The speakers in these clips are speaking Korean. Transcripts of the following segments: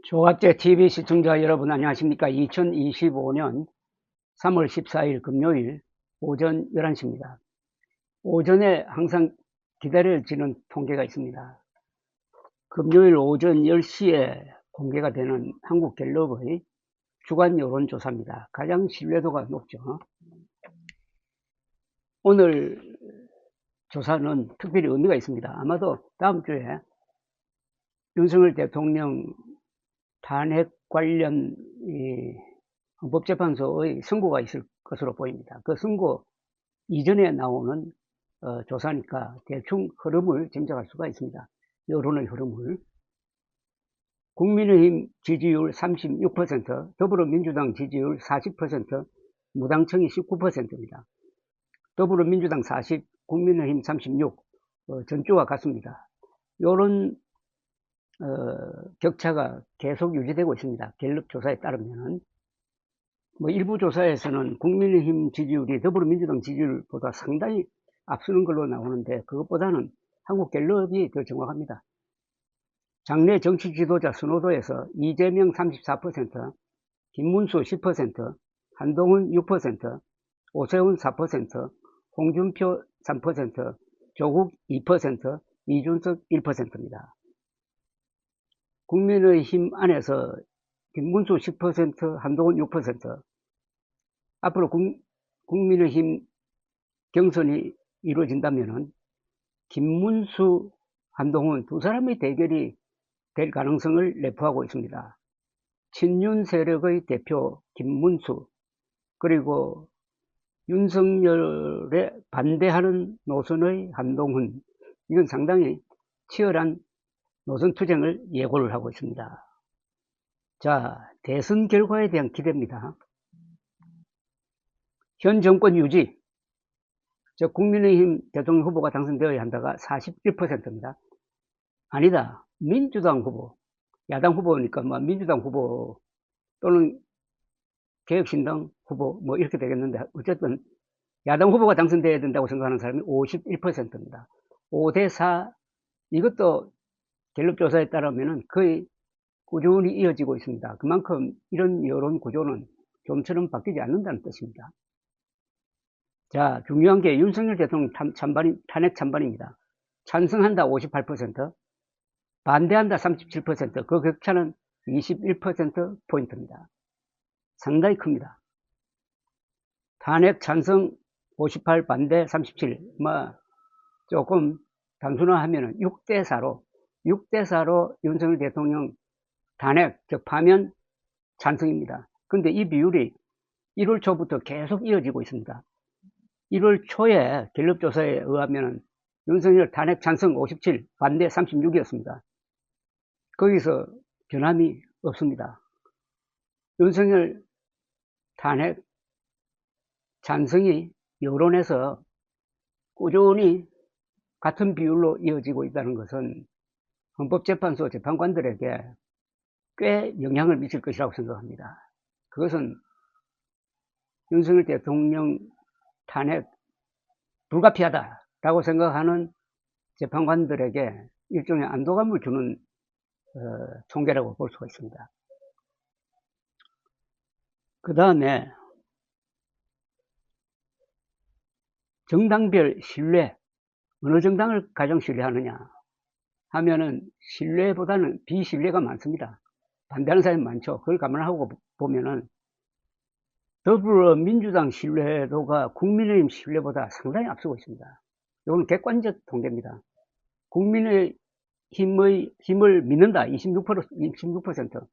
조갑제 TV 시청자 여러분 안녕하십니까. 2025년 3월 14일 금요일 오전 11시입니다. 오전에 항상 기다려지는 통계가 있습니다. 금요일 오전 10시에 공개가 되는 한국갤럽의 주간 여론조사입니다. 가장 신뢰도가 높죠. 오늘 조사는 특별히 의미가 있습니다. 아마도 다음 주에 윤석열 대통령 탄핵 관련 헌법재판소의 선고가 있을 것으로 보입니다. 그 선고 이전에 나오는 조사니까 대충 흐름을 짐작할 수가 있습니다. 여론의 흐름을. 국민의힘 지지율 36%, 더불어민주당 지지율 40%, 무당층이 19%입니다. 더불어민주당 40, 국민의힘 36, 전주와 같습니다. 이런 격차가 계속 유지되고 있습니다. 갤럽 조사에 따르면은. 일부 조사에서는 국민의힘 지지율이 더불어민주당 지지율보다 상당히 앞서는 걸로 나오는데 그것보다는 한국갤럽이 더 정확합니다. 장내 정치 지도자 선호도에서 이재명 34%, 김문수 10%, 한동훈 6%, 오세훈 4%, 홍준표 3%, 조국 2%, 이준석 1%입니다. 국민의힘 안에서 김문수 10%, 한동훈 6%. 앞으로 국민의힘 경선이 이루어진다면은 김문수, 한동훈 두 사람의 대결이 될 가능성을 내포하고 있습니다. 친윤 세력의 대표 김문수, 그리고 윤석열에 반대하는 노선의 한동훈, 이건 상당히 치열한 노선 투쟁을 예고를 하고 있습니다. 자, 대선 결과에 대한 기대입니다. 현 정권 유지, 즉 국민의힘 대통령 후보가 당선되어야 한다가 41%입니다. 아니다, 민주당 후보, 야당 후보니까 민주당 후보 또는 개혁신당 후보 이렇게 되겠는데, 어쨌든 야당 후보가 당선되어야 된다고 생각하는 사람이 51%입니다. 5대4, 이것도 갤럽 조사에 따르면 거의 꾸준히 이어지고 있습니다. 그만큼 이런 여론 구조는 좀처럼 바뀌지 않는다는 뜻입니다. 자, 중요한 게 윤석열 대통령 탄핵 찬반입니다. 찬성한다 58%, 반대한다 37%, 그 격차는 21%포인트입니다. 상당히 큽니다. 탄핵 찬성 58, 반대 37, 조금 단순화하면 6대4로 윤석열 대통령 탄핵, 즉 파면 찬성입니다. 근데 이 비율이 1월 초부터 계속 이어지고 있습니다. 1월 초에 갤럽 조사에 의하면 윤석열 탄핵 찬성 57, 반대 36이었습니다. 거기서 변함이 없습니다. 윤석열 탄핵 찬성이 여론에서 꾸준히 같은 비율로 이어지고 있다는 것은 헌법재판소 재판관들에게 꽤 영향을 미칠 것이라고 생각합니다. 그것은 윤석열 대통령 탄핵 불가피하다라고 생각하는 재판관들에게 일종의 안도감을 주는 통계라고 볼 수가 있습니다. 그 다음에 정당별 신뢰, 어느 정당을 가장 신뢰하느냐 하면은 신뢰보다는 비신뢰가 많습니다. 반대하는 사람이 많죠. 그걸 감안하고 보면은 더불어민주당 신뢰도가 국민의힘 신뢰보다 상당히 앞서고 있습니다. 이건 객관적 통계입니다. 국민의힘을 믿는다 26%,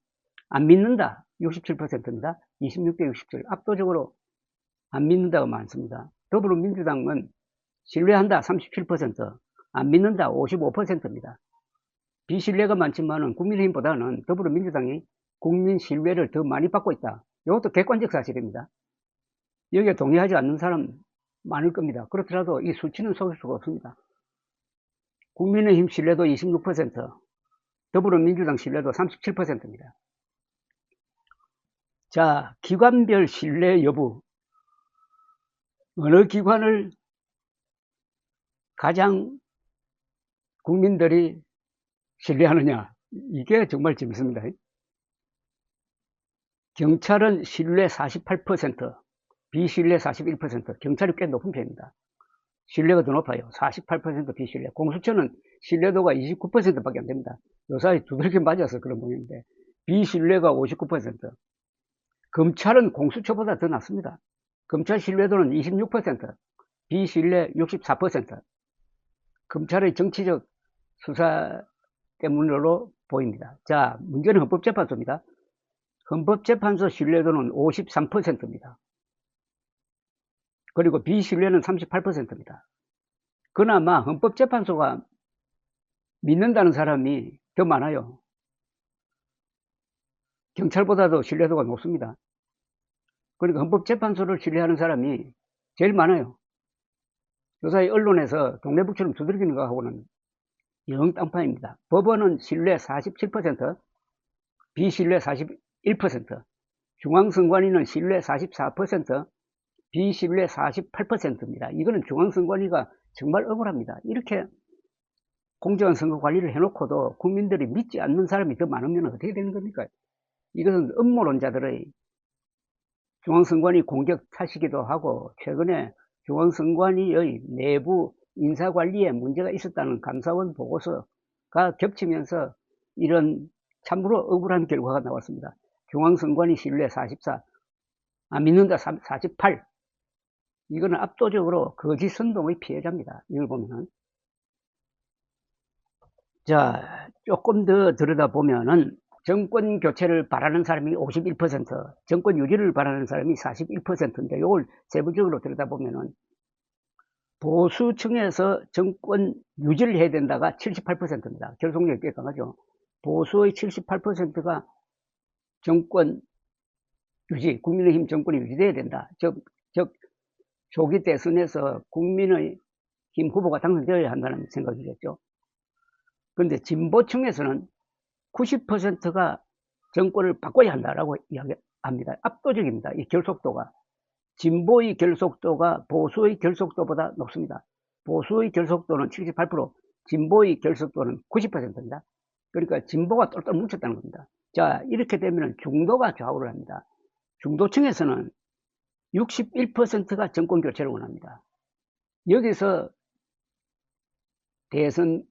안 믿는다 67%입니다. 26대 67, 압도적으로 안 믿는다가 많습니다. 더불어민주당은 신뢰한다 37%, 안 믿는다 55%입니다. 비신뢰가 많지만은 국민의힘보다는 더불어민주당이 국민 신뢰를 더 많이 받고 있다. 이것도 객관적 사실입니다. 여기에 동의하지 않는 사람 많을 겁니다. 그렇더라도 이 수치는 속일 수가 없습니다. 국민의힘 신뢰도 26%, 더불어민주당 신뢰도 37%입니다. 자, 기관별 신뢰 여부. 어느 기관을 가장 국민들이 신뢰하느냐. 이게 정말 재밌습니다. 경찰은 신뢰 48%, 비신뢰 41%, 경찰이 꽤 높은 편입니다. 신뢰가 더 높아요. 48% 비신뢰. 공수처는 신뢰도가 29%밖에 안 됩니다. 요사이 두들겨 맞아서 그런 모양인데, 비신뢰가 59%. 검찰은 공수처보다 더 낮습니다. 검찰 신뢰도는 26%, 비신뢰 64%. 검찰의 정치적 수사 때문으로 보입니다. 자, 문제는 헌법재판소입니다. 헌법재판소 신뢰도는 53%입니다. 그리고 비신뢰는 38%입니다. 그나마 헌법재판소가 믿는다는 사람이 더 많아요. 경찰보다도 신뢰도가 높습니다. 그러니까 헌법재판소를 신뢰하는 사람이 제일 많아요. 요사이 언론에서 동네북처럼 두들기는 거하고는 영 땅파입니다. 법원은 신뢰 47%, 비신뢰 41%, 중앙선관위는 신뢰 44%, 비신뢰 48%입니다. 이거는 중앙선관위가 정말 억울합니다. 이렇게 공정한 선거 관리를 해놓고도 국민들이 믿지 않는 사람이 더 많으면 어떻게 되는 겁니까? 이것은 음모론자들의 중앙선관위 공격 탓이기도 하고, 최근에 중앙선관위의 내부 인사관리에 문제가 있었다는 감사원 보고서가 겹치면서 이런 참으로 억울한 결과가 나왔습니다. 중앙선관위 신뢰 44, 믿는다 48. 이거는 압도적으로 거짓 선동의 피해자입니다. 이걸 보면은. 자, 조금 더 들여다보면은 정권 교체를 바라는 사람이 51%, 정권 유지를 바라는 사람이 41%인데, 이걸 세부적으로 들여다보면은 보수층에서 정권 유지를 해야 된다가 78%입니다. 결속력이 꽤 강하죠. 보수의 78%가 정권 유지, 국민의힘 정권이 유지돼야 된다. 즉 조기 대선에서 국민의힘 후보가 당선되어야 한다는 생각이겠죠. 그런데 진보층에서는 90%가 정권을 바꿔야 한다라고 이야기합니다. 압도적입니다. 이 결속도가. 진보의 결속도가 보수의 결속도보다 높습니다. 보수의 결속도는 78%, 진보의 결속도는 90%입니다. 그러니까 진보가 똘똘 뭉쳤다는 겁니다. 자, 이렇게 되면 중도가 좌우를 합니다. 중도층에서는 61%가 정권 교체를 원합니다. 여기서 대선이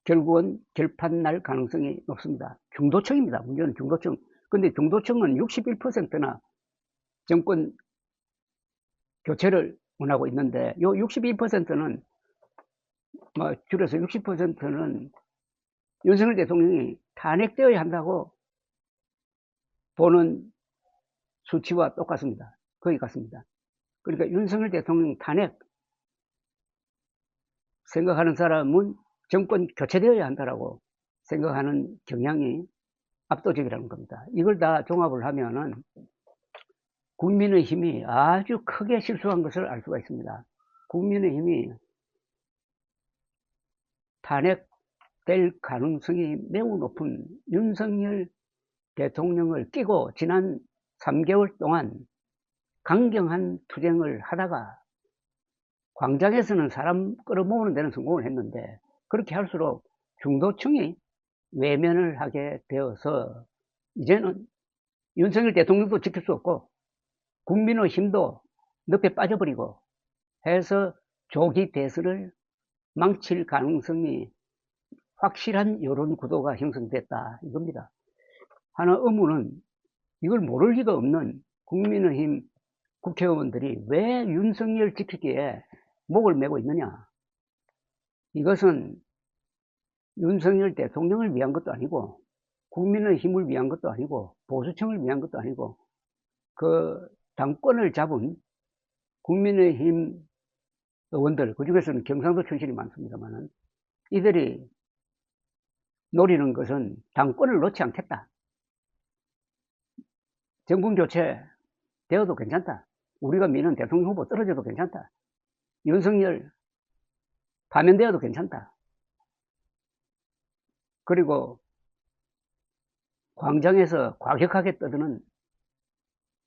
결국은 결판 날 가능성이 높습니다. 중도층입니다. 문제는 중도층. 근데 중도층은 61%나 정권 교체를 원하고 있는데, 요 61%는, 줄여서 60%는 윤석열 대통령이 탄핵되어야 한다고 보는 수치와 똑같습니다. 거의 같습니다. 그러니까 윤석열 대통령 탄핵 생각하는 사람은 정권 교체되어야 한다라고 생각하는 경향이 압도적이라는 겁니다. 이걸 다 종합을 하면은 국민의힘이 아주 크게 실수한 것을 알 수가 있습니다. 국민의힘이 탄핵될 가능성이 매우 높은 윤석열 대통령을 끼고 지난 3개월 동안 강경한 투쟁을 하다가 광장에서는 사람 끌어모으는 데는 성공을 했는데, 그렇게 할수록 중도층이 외면을 하게 되어서 이제는 윤석열 대통령도 지킬 수 없고 국민의힘도 늪에 빠져버리고 해서 조기 대선을 망칠 가능성이 확실한 여론 구도가 형성됐다, 이겁니다. 하나 의문은, 이걸 모를 리가 없는 국민의힘 국회의원들이 왜 윤석열 지키기에 목을 메고 있느냐. 이것은 윤석열 대통령을 위한 것도 아니고 국민의힘을 위한 것도 아니고 보수층을 위한 것도 아니고 그 당권을 잡은 국민의힘 의원들, 그중에서는 경상도 출신이 많습니다만, 이들이 노리는 것은 당권을 놓지 않겠다. 정권 교체 되어도 괜찮다. 우리가 미는 대통령 후보 떨어져도 괜찮다. 윤석열 파면되어도 괜찮다. 그리고 광장에서 과격하게 떠드는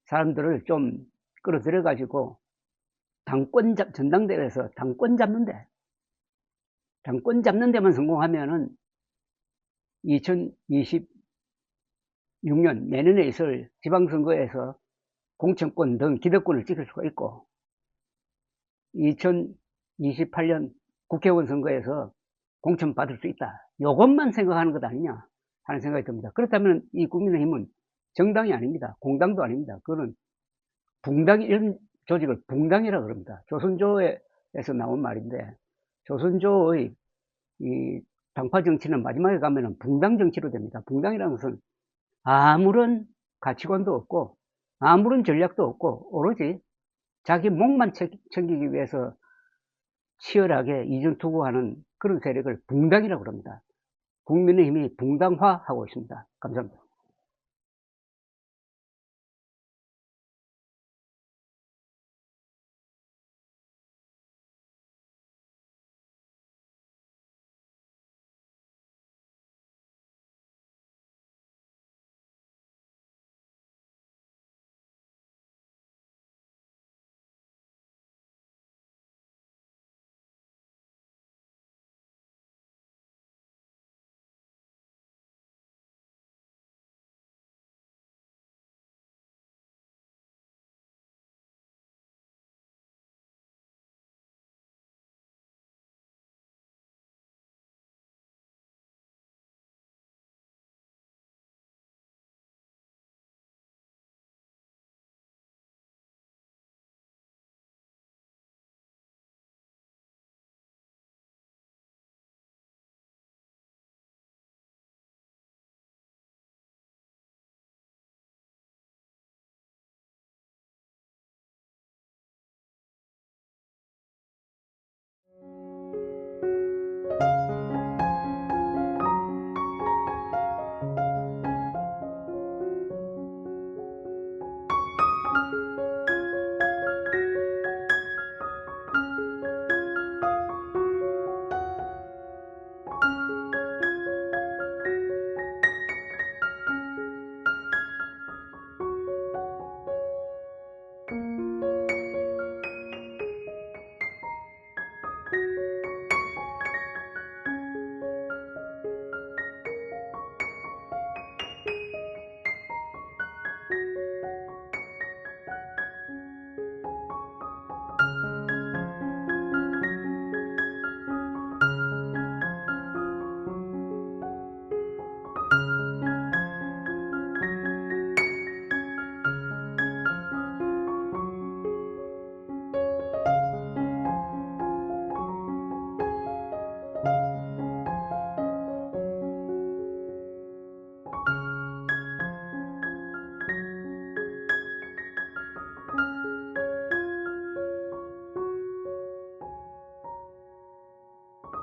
사람들을 좀 끌어들여 가지고 전당대회에서 당권 잡는 데만 성공하면은 2022 2026년 내년에 있을 지방선거에서 공천권 등 기득권을 찍을 수가 있고 2028년 국회의원 선거에서 공천 받을 수 있다. 이것만 생각하는 것 아니냐 하는 생각이 듭니다. 그렇다면 이 국민의힘은 정당이 아닙니다. 공당도 아닙니다. 그거는 붕당, 이런 조직을 붕당이라고 그럽니다. 조선조에서 나온 말인데 조선조의 이 당파 정치는 마지막에 가면은 붕당 정치로 됩니다. 붕당이라는 것은 아무런 가치관도 없고 아무런 전략도 없고 오로지 자기 목만 챙기기 위해서 치열하게 이중투구하는 그런 세력을 붕당이라고 합니다. 국민의힘이 붕당화하고 있습니다. 감사합니다.